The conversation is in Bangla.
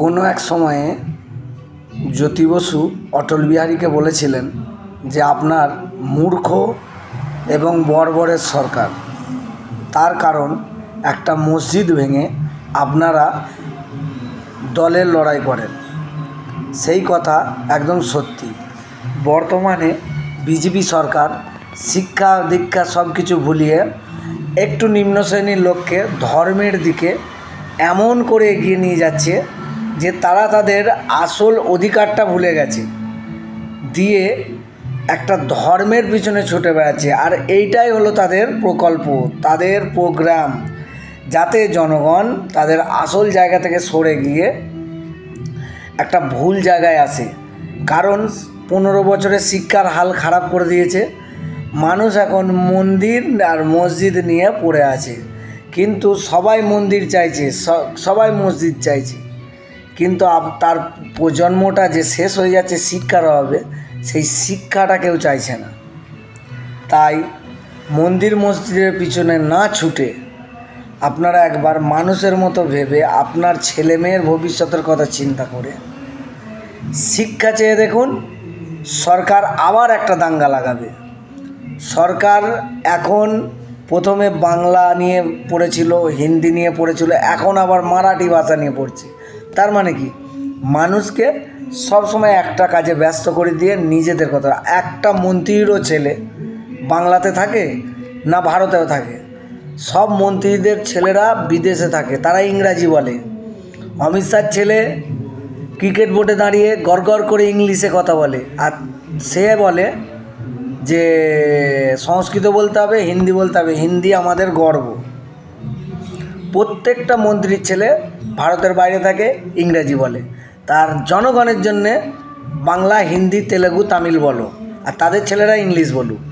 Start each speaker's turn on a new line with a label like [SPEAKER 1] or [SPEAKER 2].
[SPEAKER 1] কোনো এক সময়ে জ্যোতি বসু অটল বিহারীকে বলেছিলেন যে আপনার মূর্খ এবং বর্বরের সরকার। তার কারণ একটা মসজিদ ভেঙে আপনারা দলের লড়াই করেন। সেই কথা একদম সত্যি। বর্তমানে বিজেপি সরকার শিক্ষা দীক্ষা সব কিছু ভুলিয়ে একটু নিম্ন শ্রেণীর লোককে ধর্মের দিকে এমন করে এগিয়ে নিয়ে যাচ্ছে যে তারা তাদের আসল অধিকারটা ভুলে গেছে, দিয়ে একটা ধর্মের পিছনে ছুটে বেড়াচ্ছে। আর এইটাই হলো তাদের প্রকল্প, তাদের প্রোগ্রাম, যাতে জনগণ তাদের আসল জায়গা থেকে সরে গিয়ে একটা ভুল জায়গায় আসে। কারণ 15 বছরের শিক্ষার হাল খারাপ করে দিয়েছে। মানুষ এখন মন্দির আর মসজিদ নিয়ে পড়ে আছে, কিন্তু সবাই মন্দির চাইছে, সবাই মসজিদ চাইছে, কিন্তু তার প্রজন্মটা যে শেষ হয়ে যাচ্ছে শিক্ষার অভাবে, সেই শিক্ষাটা কেউ চাইছে না। তাই মন্দির মসজিদের পিছনে না ছুটে আপনারা একবার মানুষের মতো ভেবে আপনার ছেলে মেয়ের ভবিষ্যতের কথা চিন্তা করে শিক্ষা চেয়ে দেখুন। সরকার আবার একটা দাঙ্গা লাগাবে। সরকার এখন প্রথমে বাংলা নিয়ে পড়েছিল, হিন্দি নিয়ে পড়েছিল, এখন আবার মারাঠি ভাষা নিয়ে পড়ছে। তার মানে কি, মানুষকে সবসময় একটা কাজে ব্যস্ত করে দিয়ে নিজেদের কথা। একটা মন্ত্রীরও ছেলে বাংলাতে থাকে না ভারতেও থাকে, সব মন্ত্রীদের ছেলেরা বিদেশে থাকে, তারা ইংরাজি বলে। অমিত শাহর ছেলে ক্রিকেট বোর্ডে দাঁড়িয়ে গড়গড় করে ইংলিশে কথা বলে, আর সে বলে যে সংস্কৃত বলতে হবে, হিন্দি বলতে হবে, হিন্দি আমাদের গর্ব। প্রত্যেকটা মন্ত্রীর ছেলে ভারতের বাইরে থাকে, ইংরাজি বলে। তার জনগণের জন্যে বাংলা, হিন্দি, তেলেগু, তামিল বলো, আর তাদের ছেলেরা ইংলিশ বলুক।